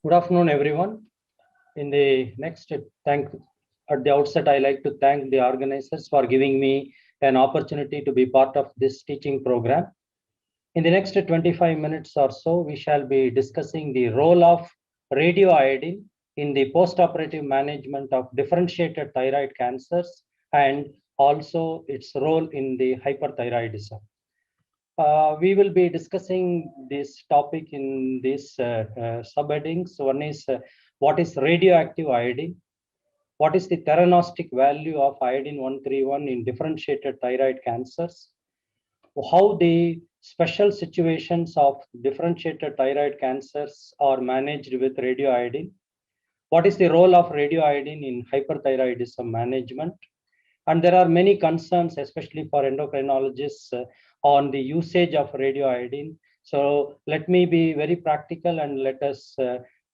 Good afternoon, everyone. In the next thank at the outset, I like to thank the organizers for giving me an opportunity to be part of this teaching program. In the next 25 minutes or so, we shall be discussing the role of radioiodine in the postoperative management of differentiated thyroid cancers and also its role in the hyperthyroidism. We will be discussing this topic in these subheadings. One is what is radioactive iodine? What is the theranostic value of iodine 131 in differentiated thyroid cancers? How the special situations of differentiated thyroid cancers are managed with radioiodine? What is the role of radioiodine in hyperthyroidism management? And there are many concerns, especially for endocrinologists, on the usage of radioiodine. So let me be very practical and let us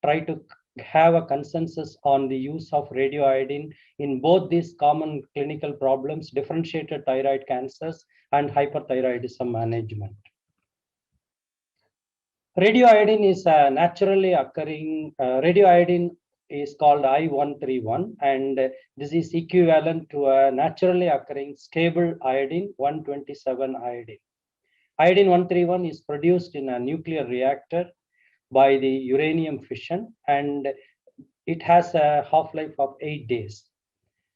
try to have a consensus on the use of radioiodine in both these common clinical problems, differentiated thyroid cancers and hyperthyroidism management. Radioiodine is a naturally occurring, radioiodine is called I-131, and this is equivalent to a naturally occurring stable iodine 127 iodine. Iodine 131 is produced in a nuclear reactor by the uranium fission, and it has a half-life of 8 days.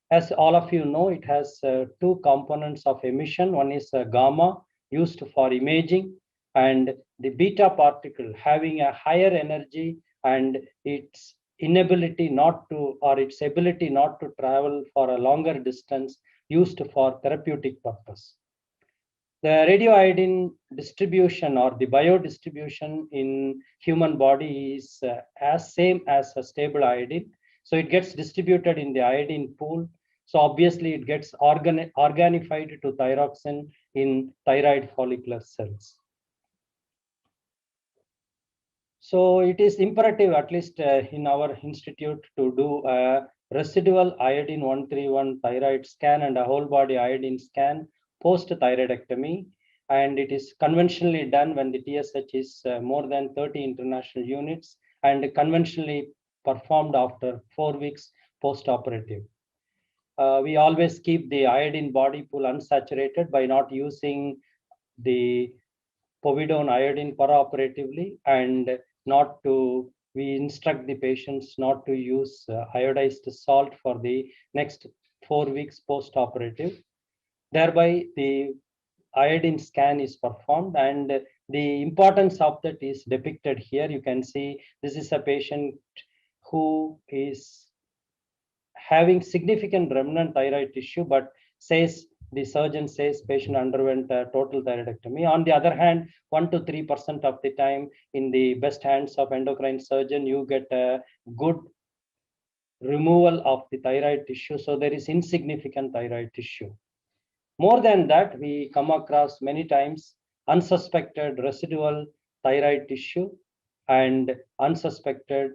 As all of you know, it has two components of emission. One is gamma, used for imaging, and the beta particle having a higher energy and its inability not to, or its ability not to travel for a longer distance, used for therapeutic purpose. The radioiodine distribution or the biodistribution in human body is as same as a stable iodine. So it gets distributed in the iodine pool. So obviously it gets organified to thyroxine in thyroid follicular cells. So it is imperative, at least in our institute, to do a residual iodine 131 thyroid scan and a whole body iodine scan post thyroidectomy. And it is conventionally done when the TSH is more than 30 international units and conventionally performed after 4 weeks post-operative. We always keep the iodine body pool unsaturated by not using the povidone iodine perioperatively, and not to, we instruct the patients not to use iodized salt for the next 4 weeks post-operative. Thereby the iodine scan is performed, and the importance of that is depicted here. You can see this is a patient who is having significant remnant thyroid tissue, but says the surgeon says patient underwent a total thyroidectomy. On the other hand, 1 to 3% of the time, in the best hands of endocrine surgeon, you get a good removal of the thyroid tissue. So there is insignificant thyroid tissue. More than that, we come across many times unsuspected residual thyroid tissue and unsuspected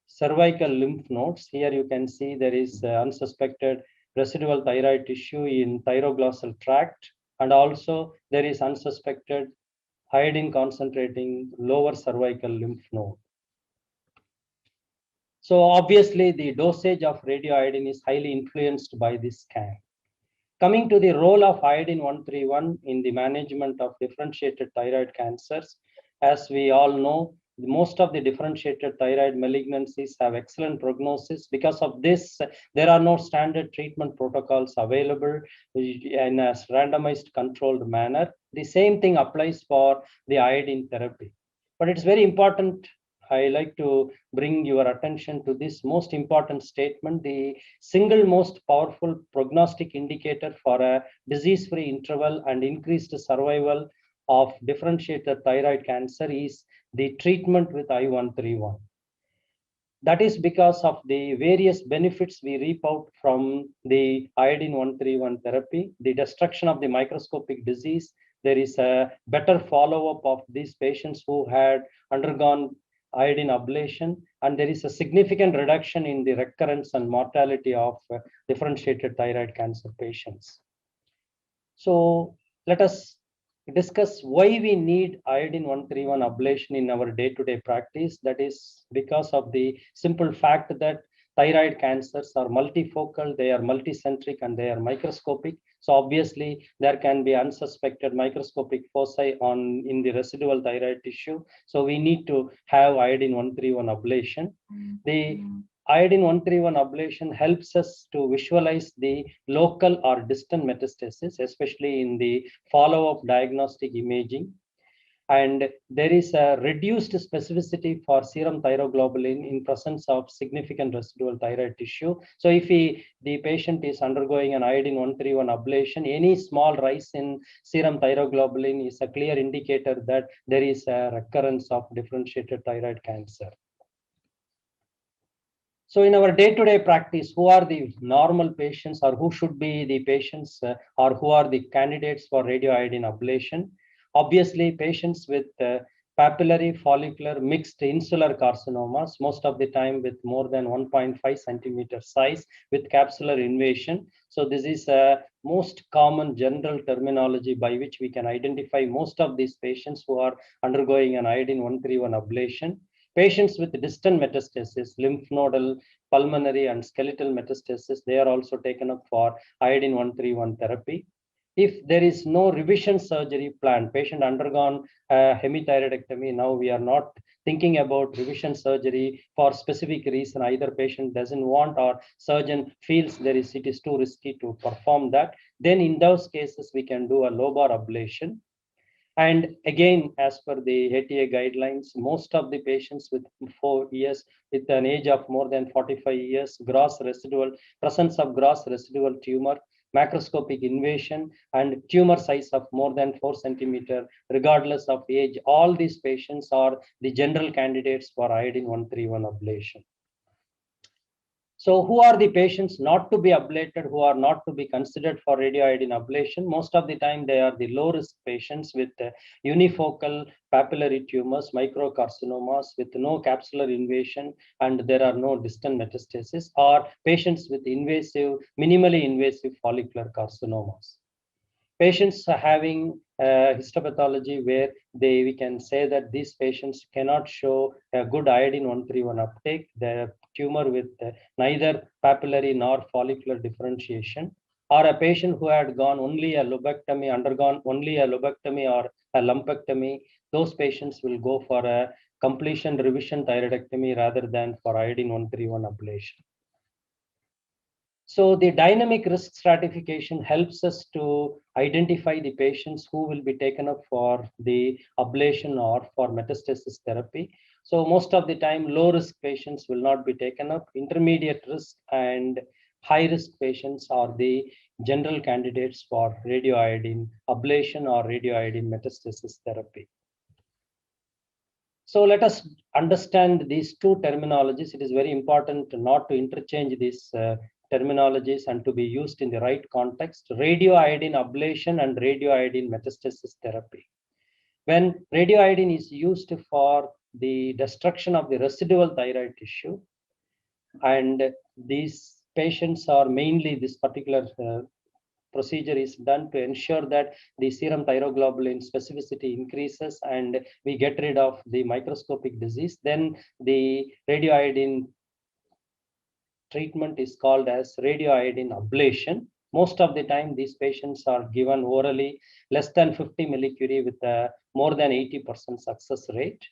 cervical lymph nodes. Here you can see there is unsuspected residual thyroid tissue in thyroglossal tract, and also there is unsuspected iodine concentrating lower cervical lymph node. So obviously the dosage of radioiodine is highly influenced by this scan. Coming to the role of iodine 131 in the management of differentiated thyroid cancers, as we all know, most of the differentiated thyroid malignancies have excellent prognosis. Because of this, there are no standard treatment protocols available in a randomized controlled manner. The same thing applies for the iodine therapy. But it's very important, I like to bring your attention to this most important statement. The single most powerful prognostic indicator for a disease-free interval and increased survival of differentiated thyroid cancer is the treatment with I-131. That is because of the various benefits we reap out from the iodine 131 therapy, the destruction of the microscopic disease. There is a better follow-up of these patients who had undergone iodine ablation, and there is a significant reduction in the recurrence and mortality of differentiated thyroid cancer patients. So let us discuss why we need iodine 131 ablation in our day-to-day practice. That is because of the simple fact that thyroid cancers are multifocal, they are multicentric, and they are microscopic. So obviously there can be unsuspected microscopic foci in the residual thyroid tissue. So we need to have iodine 131 ablation. The iodine 131 ablation helps us to visualize the local or distant metastasis, especially in the follow-up diagnostic imaging. And there is a reduced specificity for serum thyroglobulin in presence of significant residual thyroid tissue. So if the patient is undergoing an iodine 131 ablation, any small rise in serum thyroglobulin is a clear indicator that there is a recurrence of differentiated thyroid cancer. So in our day-to-day practice, who are the normal patients, or who should be the patients, or who are the candidates for radioiodine ablation? Obviously, patients with papillary follicular mixed insular carcinomas, most of the time with more than 1.5 centimeter size with capsular invasion. So this is a most common general terminology by which we can identify most of these patients who are undergoing an iodine 131 ablation. Patients with distant metastasis, lymph nodal, pulmonary, and skeletal metastasis, they are also taken up for iodine 131 therapy. If there is no revision surgery planned, patient undergone hemithyroidectomy, now we are not thinking about revision surgery for specific reason. Either patient doesn't want or surgeon feels it is too risky to perform that. Then in those cases, we can do a lobar ablation. And again, as per the ATA guidelines, most of the patients with 4 years, with an age of more than 45 years, presence of gross residual tumor, macroscopic invasion, and tumor size of more than 4 centimeter, regardless of age, all these patients are the general candidates for iodine 131 ablation. So who are the patients not to be ablated, who are not to be considered for radioiodine ablation? Most of the time, they are the low-risk patients with unifocal papillary tumors, microcarcinomas with no capsular invasion, and there are no distant metastasis, or patients with minimally invasive follicular carcinomas. Patients are having histopathology where we can say that these patients cannot show a good iodine 131 uptake. The tumor with neither papillary nor follicular differentiation, or a patient who had gone only a lobectomy, undergone only a lobectomy or a lumpectomy, those patients will go for a completion revision thyroidectomy rather than for iodine 131 ablation. So the dynamic risk stratification helps us to identify the patients who will be taken up for the ablation or for metastasis therapy. So most of the time, low risk patients will not be taken up. Intermediate risk and high risk patients are the general candidates for radioiodine ablation or radioiodine metastasis therapy. So let us understand these two terminologies. It is very important not to interchange these terminologies and to be used in the right context. Radioiodine ablation and radioiodine metastasis therapy. When radioiodine is used for the destruction of the residual thyroid tissue, and these patients are mainly this particular procedure is done to ensure that the serum thyroglobulin specificity increases and we get rid of the microscopic disease, then the radioiodine treatment is called as radioiodine ablation. Most of the time, these patients are given orally less than 50 millicurie with a more than 80% success rate.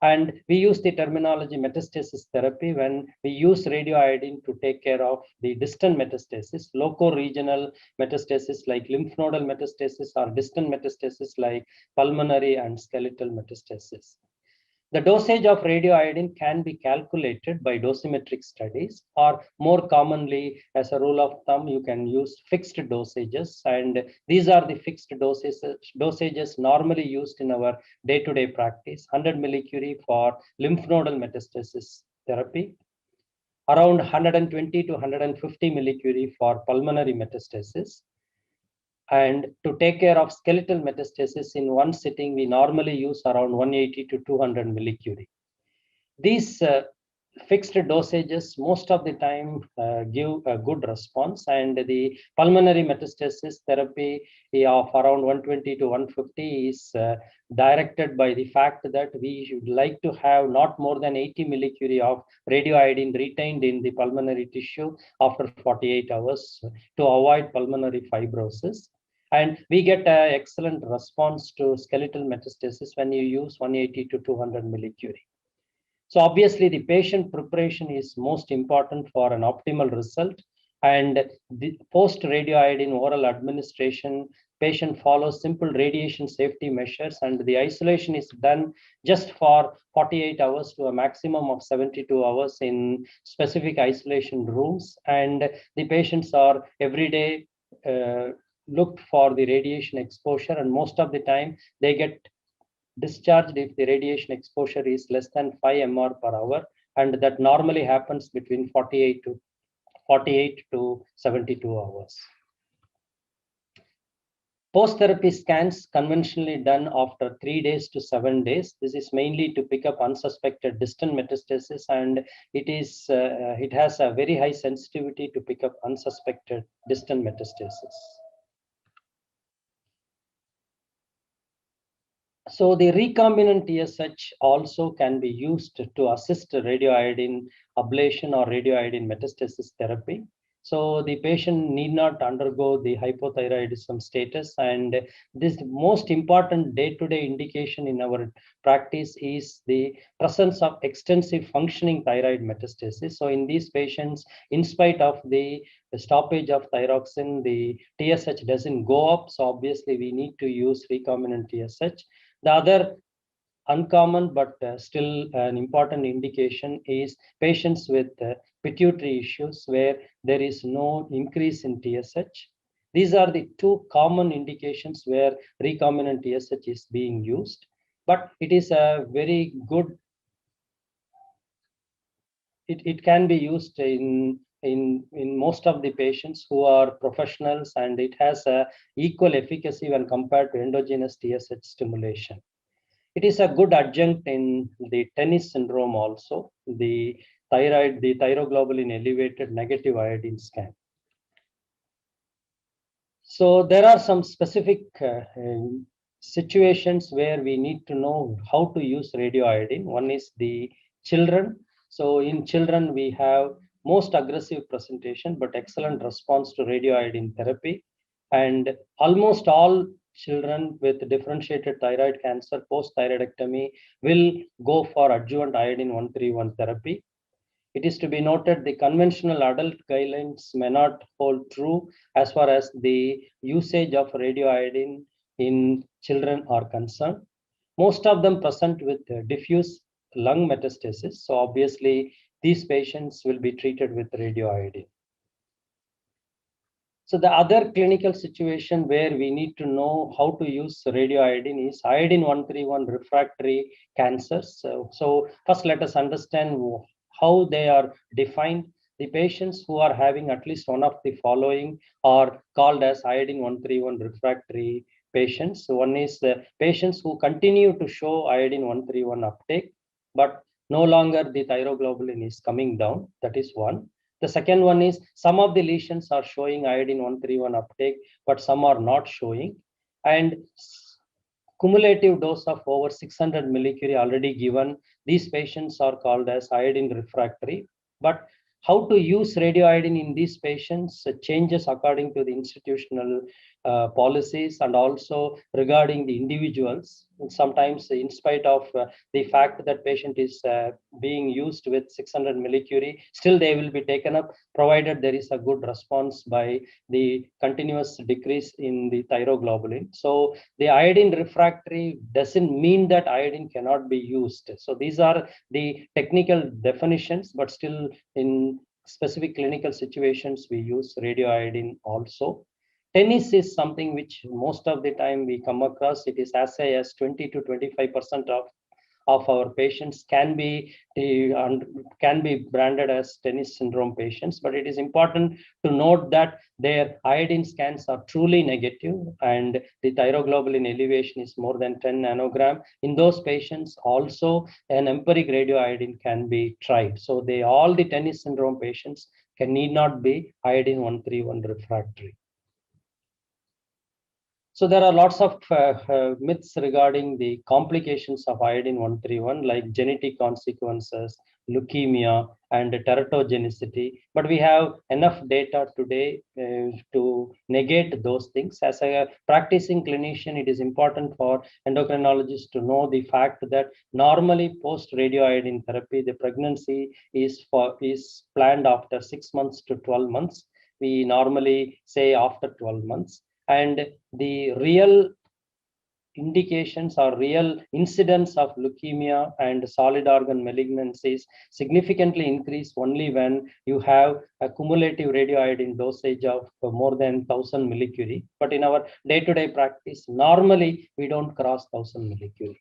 And we use the terminology metastasis therapy when we use radioiodine to take care of the distant metastasis, loco-regional metastasis like lymph nodal metastasis, or distant metastasis like pulmonary and skeletal metastasis. The dosage of radioiodine can be calculated by dosimetric studies, or more commonly, as a rule of thumb, you can use fixed dosages. And these are the fixed dosages normally used in our day-to-day practice. 100 millicurie for lymph nodal metastasis therapy, around 120 to 150 millicurie for pulmonary metastasis. And to take care of skeletal metastasis in one sitting, we normally use around 180 to 200 millicurie. These fixed dosages most of the time give a good response, and the pulmonary metastasis therapy of around 120 to 150 is directed by the fact that we should like to have not more than 80 millicurie of radioiodine retained in the pulmonary tissue after 48 hours to avoid pulmonary fibrosis. And we get an excellent response to skeletal metastasis when you use 180 to 200 millicurie. So obviously the patient preparation is most important for an optimal result. And the post radioiodine oral administration, patient follows simple radiation safety measures, and the isolation is done just for 48 hours to a maximum of 72 hours in specific isolation rooms. And the patients are every day looked for the radiation exposure, and most of the time they get discharged if the radiation exposure is less than 5 mR per hour, and that normally happens between 48 to 72 hours. Post-therapy scans conventionally done after 3 days to 7 days. This is mainly to pick up unsuspected distant metastasis, and it has a very high sensitivity to pick up unsuspected distant metastasis. So the recombinant TSH also can be used to assist radioiodine ablation or radioiodine metastasis therapy. So the patient need not undergo the hypothyroidism status, and this most important day-to-day indication in our practice is the presence of extensive functioning thyroid metastasis. So in these patients, in spite of the stoppage of thyroxine, the TSH doesn't go up. So obviously we need to use recombinant TSH. The other uncommon but still an important indication is patients with pituitary issues where there is no increase in TSH. These are the two common indications where recombinant TSH is being used, but it is a very good, it can be used in most of the patients who are professionals, and it has a equal efficacy when compared to endogenous TSH stimulation. It is a good adjunct in the tennis syndrome also, the thyroglobulin elevated negative iodine scan. So there are some specific situations where we need to know how to use radioiodine. One is the children. So in children, we have most aggressive presentation, but excellent response to radioiodine therapy. And almost all children with differentiated thyroid cancer post-thyroidectomy will go for adjuvant iodine 131 therapy. It is to be noted the conventional adult guidelines may not hold true as far as the usage of radioiodine in children are concerned. Most of them present with diffuse lung metastasis. So obviously these patients will be treated with radioiodine. So the other clinical situation where we need to know how to use radioiodine is iodine 131 refractory cancers. So first let us understand how they are defined. The patients who are having at least one of the following are called as iodine 131 refractory patients. So one is the patients who continue to show iodine 131 uptake, but no longer the thyroglobulin is coming down. That is one. The second one is some of the lesions are showing iodine 131 uptake, but some are not showing. And cumulative dose of over 600 millicurie already given. These patients are called as iodine refractory. But how to use radioiodine in these patients changes according to the institutional policies, and also regarding the individuals. Sometimes in spite of the fact that patient is being used with 600 millicurie, still they will be taken up provided there is a good response by the continuous decrease in the thyroglobulin. So the iodine refractory doesn't mean that iodine cannot be used. So these are the technical definitions, but still in specific clinical situations we use radioiodine also. Tennis is something which most of the time we come across. It is as high as 20 to 25% of of our patients can be branded as tennis syndrome patients, but it is important to note that their iodine scans are truly negative and the thyroglobulin elevation is more than 10 nanogram. In those patients, also an empiric radioiodine can be tried. So all the tennis syndrome patients need not be iodine 131 refractory. So there are lots of myths regarding the complications of iodine 131, like genetic consequences, leukemia, and teratogenicity. But we have enough data today to negate those things. As a practicing clinician, it is important for endocrinologists to know the fact that normally post-radioiodine therapy, the pregnancy is planned after 6 months to 12 months. We normally say after 12 months. And the real indications or real incidence of leukemia and solid organ malignancies significantly increase only when you have a cumulative radioiodine dosage of more than 1000 millicurie. But in our day-to-day practice, normally we don't cross 1000 millicurie.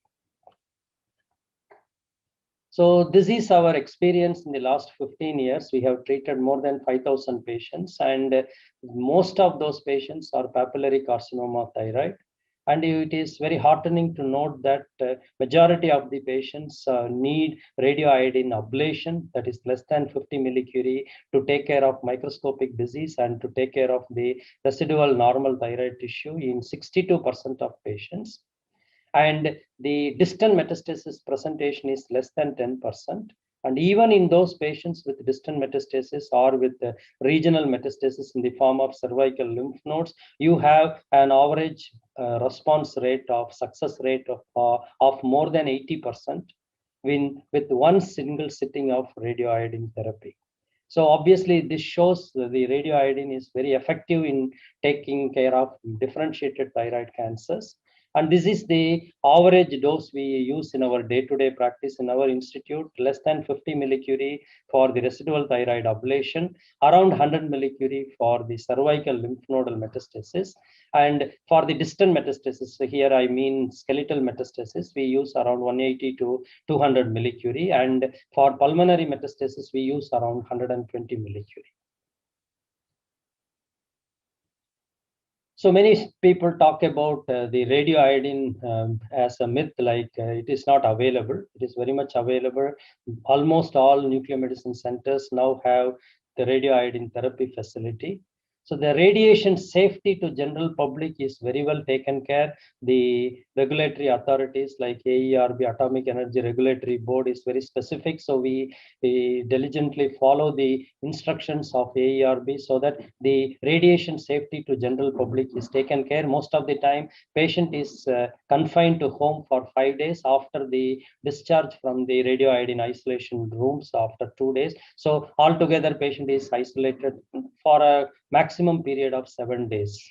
So this is our experience in the last 15 years. We have treated more than 5,000 patients, and most of those patients are papillary carcinoma thyroid. And it is very heartening to note that majority of the patients need radioiodine ablation, that is less than 50 millicurie, to take care of microscopic disease and to take care of the residual normal thyroid tissue in 62% of patients. And the distant metastasis presentation is less than 10%. And even in those patients with distant metastasis or with regional metastasis in the form of cervical lymph nodes, you have an average response rate of success rate of more than 80% with one single sitting of radioiodine therapy. So obviously this shows that the radioiodine is very effective in taking care of differentiated thyroid cancers. And this is the average dose we use in our day-to-day practice in our institute, less than 50 millicurie for the residual thyroid ablation, around 100 millicurie for the cervical lymph nodal metastasis. And for the distant metastasis, so here I mean skeletal metastasis, we use around 180 to 200 millicurie. And for pulmonary metastasis, we use around 120 millicurie. So many people talk about the radioiodine as a myth, like it is not available. It is very much available. Almost all nuclear medicine centers now have the radioiodine therapy facility. So the radiation safety to general public is very well taken care. The regulatory authorities like AERB, Atomic Energy Regulatory Board, is very specific. So we diligently follow the instructions of AERB so that the radiation safety to general public is taken care. Most of the time, patient is confined to home for 5 days after the discharge from the radioiodine isolation rooms after 2 days. So altogether, patient is isolated for a maximum period of 7 days.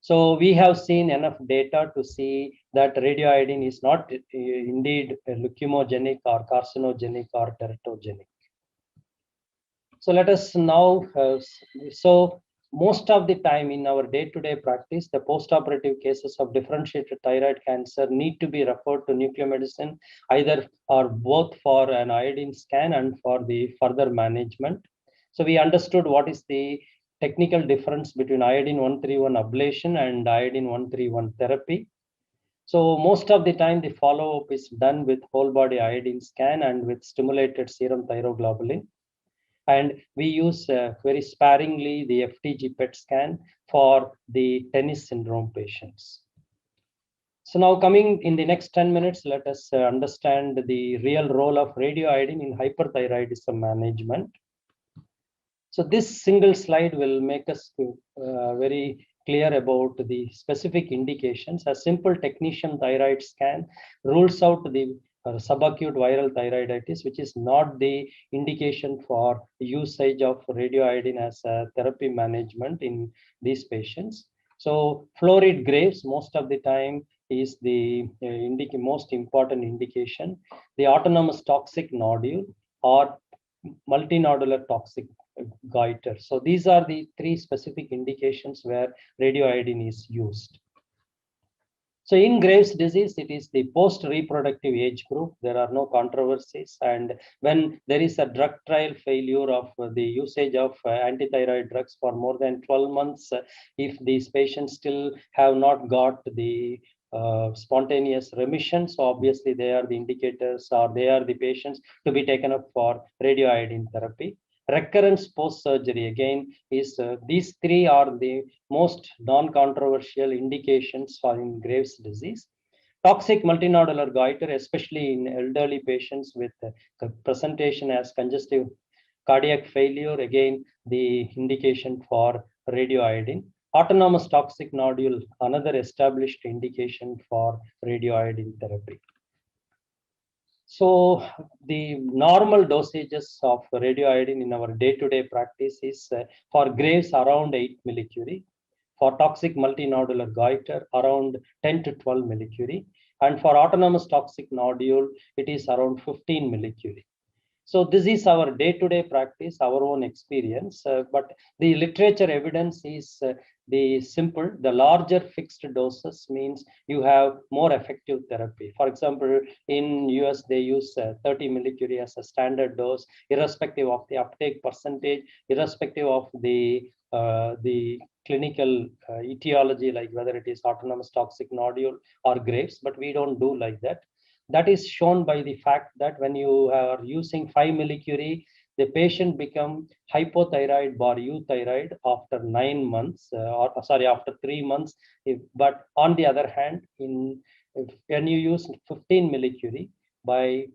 So we have seen enough data to see that radioiodine is not indeed leukemogenic or carcinogenic or teratogenic. So let us now, so most of the time in our day-to-day practice, the post-operative cases of differentiated thyroid cancer need to be referred to nuclear medicine, either or both for an iodine scan and for the further management. So we understood what is the technical difference between iodine 131 ablation and iodine 131 therapy. So most of the time, the follow-up is done with whole body iodine scan and with stimulated serum thyroglobulin. And we use very sparingly the FDG PET scan for the tennis syndrome patients. So now coming in the next 10 minutes, let us understand the real role of radioiodine in hyperthyroidism management. So this single slide will make us very clear about the specific indications. A simple technetium thyroid scan rules out the subacute viral thyroiditis, which is not the indication for usage of radioiodine as a therapy management in these patients. So florid Graves most of the time is the most important indication. The autonomous toxic nodule or multinodular toxic goiter. So these are the 3 specific indications where radioiodine is used. So in Graves' disease, it is the post-reproductive age group. There are no controversies. And when there is a drug trial failure of the usage of antithyroid drugs for more than 12 months, if these patients still have not got the spontaneous remission, so obviously they are the indicators, or they are the patients to be taken up for radioiodine therapy. Recurrence post-surgery, again, is these three are the most non-controversial indications for in Graves' disease. Toxic multinodular goiter, especially in elderly patients with presentation as congestive cardiac failure, again, the indication for radioiodine. Autonomous toxic nodule, another established indication for radioiodine therapy. So the normal dosages of radioiodine in our day-to-day practice is for Graves around 8 millicurie, for toxic multinodular goiter around 10 to 12 millicurie, and for autonomous toxic nodule, it is around 15 millicurie. So this is our day-to-day practice, our own experience, but the literature evidence is the simple. The larger fixed doses means you have more effective therapy. For example, in US, they use 30 millicurie as a standard dose, irrespective of the uptake percentage, irrespective of the clinical etiology, like whether it is autonomous toxic nodule or Graves, but we don't do like that. That is shown by the fact that when you are using 5 millicurie, the patient become hypothyroid bar euthyroid after 9 months, after 3 months. But on the other hand, when you use 15 millicurie, by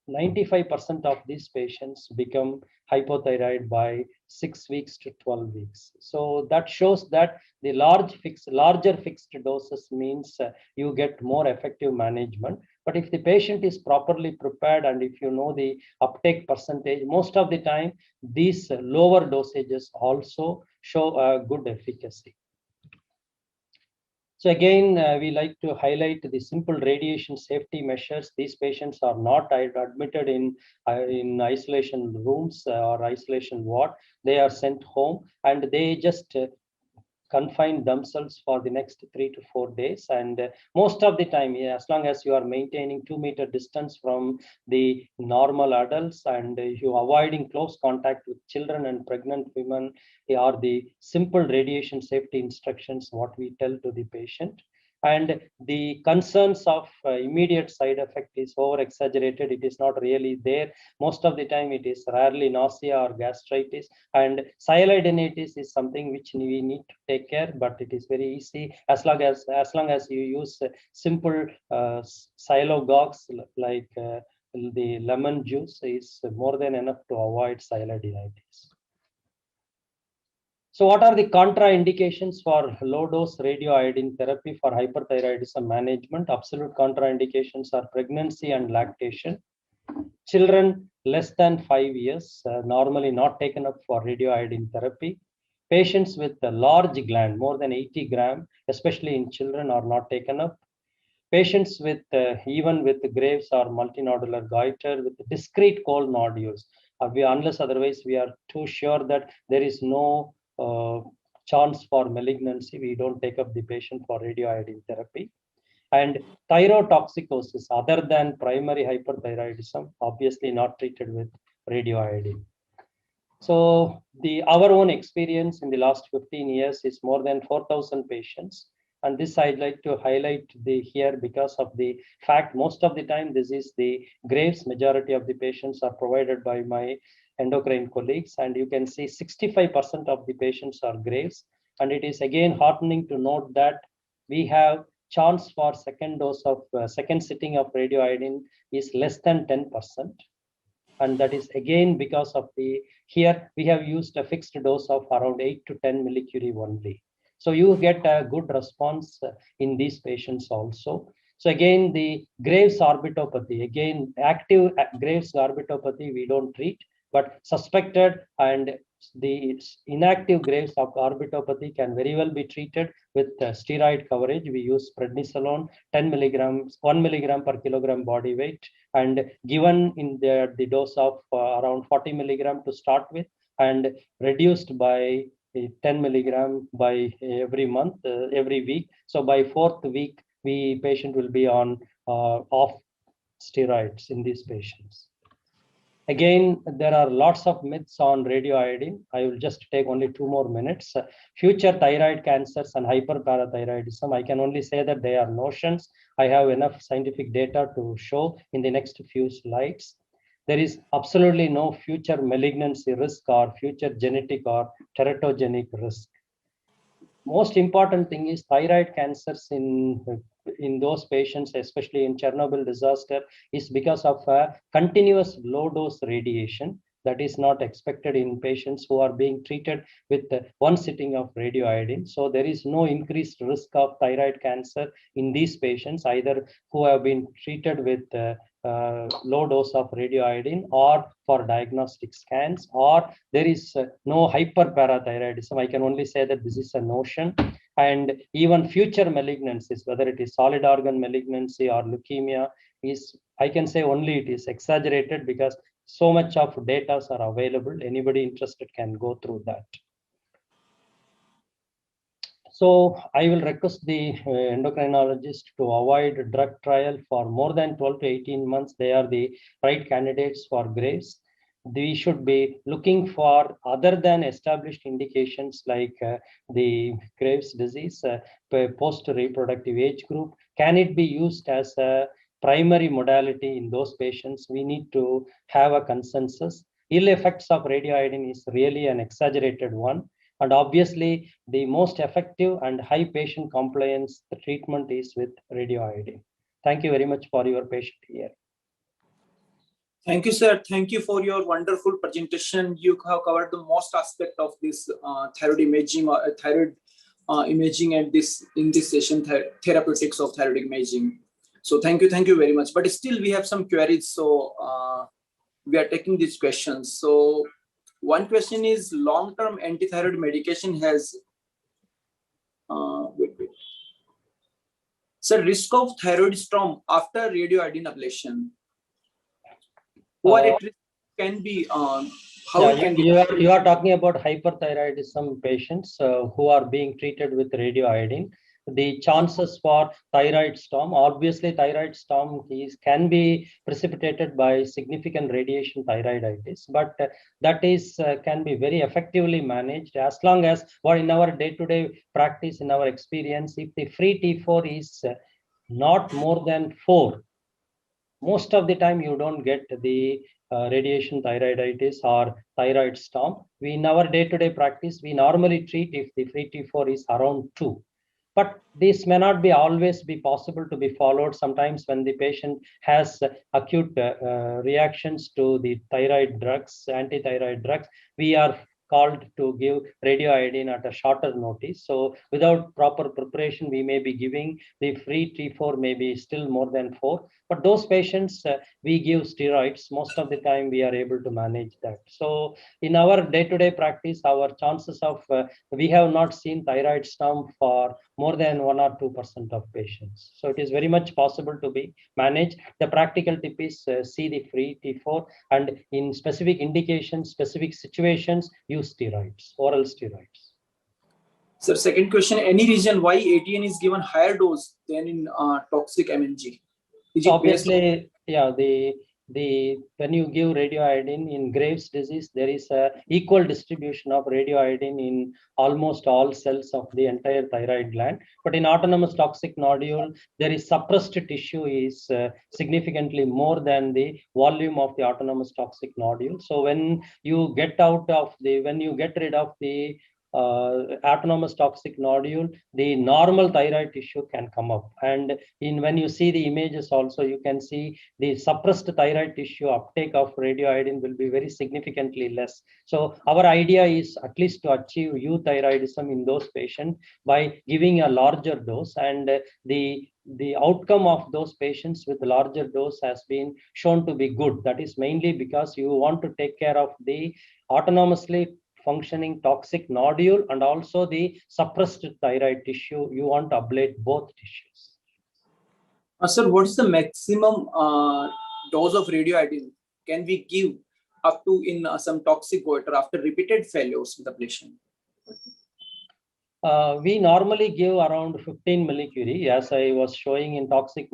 95% of these patients become hypothyroid by 6 weeks to 12 weeks. So that shows that the larger fixed doses means you get more effective management. But if the patient is properly prepared and if you know the uptake percentage, most of the time, these lower dosages also show a good efficacy. So again, we like to highlight the simple radiation safety measures. These patients are not admitted in isolation rooms or isolation ward. They are sent home and they just confine themselves for the next 3 to 4 days. And most of the time, as long as you are maintaining 2-meter distance from the normal adults and you avoiding close contact with children and pregnant women, are the simple radiation safety instructions what we tell to the patient. And the concerns of immediate side effect is over exaggerated. It is not really there. Most of the time it is rarely nausea or gastritis, and sialadenitis is something which we need to take care, but it is very easy as long as you use simple sialogogues like the lemon juice is more than enough to avoid sialadenitis. So what are the contraindications for low-dose radioiodine therapy for hyperthyroidism management? Absolute contraindications are pregnancy and lactation. Children less than 5 years, normally not taken up for radioiodine therapy. Patients with a large gland, more than 80 gram, especially in children, are not taken up. Patients with even with Graves or multinodular goiter with discrete cold nodules, unless otherwise we are too sure that there is no chance for malignancy, we don't take up the patient for radioiodine therapy. And thyrotoxicosis, other than primary hyperthyroidism, obviously not treated with radioiodine. So our own experience in the last 15 years is more than 4,000 patients. And this I'd like to highlight here because of the fact most of the time this is the Graves. Majority of the patients are provided by my endocrine colleagues, and you can see 65% of the patients are Graves. And it is again heartening to note that we have chance for second dose of second sitting of radioiodine is less than 10%. And that is again because of here we have used a fixed dose of around 8 to 10 millicurie only. So you get a good response in these patients also. So again, the Graves orbitopathy, again, active Graves orbitopathy we don't treat, but suspected and the inactive Graves of orbitopathy can very well be treated with steroid coverage. We use prednisolone 10 milligrams, 1 milligram per kilogram body weight, and given in the dose of around 40 milligram to start with, and reduced by 10 milligram by every month, every week. So by 4th week, patient will be on off steroids in these patients. Again, there are lots of myths on radioiodine. I will just take only 2 more minutes. Future thyroid cancers and hyperparathyroidism, I can only say that they are notions. I have enough scientific data to show in the next few slides. There is absolutely no future malignancy risk or future genetic or teratogenic risk. Most important thing is thyroid cancers in those patients, especially in Chernobyl disaster, is because of a continuous low dose radiation that is not expected in patients who are being treated with one sitting of radioiodine. So there is no increased risk of thyroid cancer in these patients, either who have been treated with low dose of radioiodine or for diagnostic scans, or there is no hyperparathyroidism. I can only say that this is a notion. And even future malignancies, whether it is solid organ malignancy or leukemia, is, I can say only it is exaggerated because so much of data are available. Anybody interested can go through that. So I will request the endocrinologist to avoid drug trial for more than 12 to 18 months. They are the right candidates for Graves. We should be looking for other than established indications like the Graves disease, post-reproductive age group. Can it be used as a primary modality in those patients? We need to have a consensus. Ill effects of radioiodine is really an exaggerated one. And obviously, the most effective and high patient compliance treatment is with radioiodine. Thank you very much for your patient here. Thank you, sir. Thank you for your wonderful presentation. You have covered the most aspect of this thyroid imaging or thyroid imaging and in this session, therapeutics of thyroid imaging. So thank you very much. But still, we have some queries. So we are taking these questions. So one question is, long-term antithyroid medication has Sir, risk of thyroid storm after radioiodine ablation. What it can be how yeah, it can be. You are talking about hyperthyroidism patients who are being treated with radioiodine. The chances for thyroid storm, obviously thyroid storm can be precipitated by significant radiation thyroiditis, but that is can be very effectively managed as long as, or in our day-to-day practice, in our experience, if the free T4 is not more than 4, most of the time you don't get the radiation thyroiditis or thyroid storm. In our day-to-day practice, we normally treat if the free T4 is around 2. But this may not be always be possible to be followed. Sometimes when the patient has acute reactions to the thyroid drugs, anti-thyroid drugs, we are called to give radioiodine at a shorter notice. So without proper preparation, we may be giving the free T4 maybe still more than 4. But those patients, we give steroids. Most of the time, we are able to manage that. So in our day-to-day practice, our chances of, we have not seen thyroid storm for more than 1 or 2% of patients. So it is very much possible to be managed. The practical tip is see the free T4, and in specific indications, specific situations, use steroids, oral steroids. Sir, second question, any reason why ATN is given higher dose than in toxic MNG? Obviously, yeah, when you give radioiodine in Graves' disease, there is a equal distribution of radioiodine in almost all cells of the entire thyroid gland. But in autonomous toxic nodule, there is suppressed tissue is significantly more than the volume of the autonomous toxic nodule. So when you get rid of the autonomous toxic nodule, the normal thyroid tissue can come up. And when you see the images also, you can see the suppressed thyroid tissue uptake of radioiodine will be very significantly less. So our idea is at least to achieve euthyroidism in those patients by giving a larger dose, and the outcome of those patients with larger dose has been shown to be good. That is mainly because you want to take care of the autonomously functioning toxic nodule and also the suppressed thyroid tissue. You want to ablate both tissues. Sir, what is the maximum dose of radioiodine can we give up to in some toxic goiter after repeated failures with ablation? we normally give around 15 millicurie, as I was showing in toxic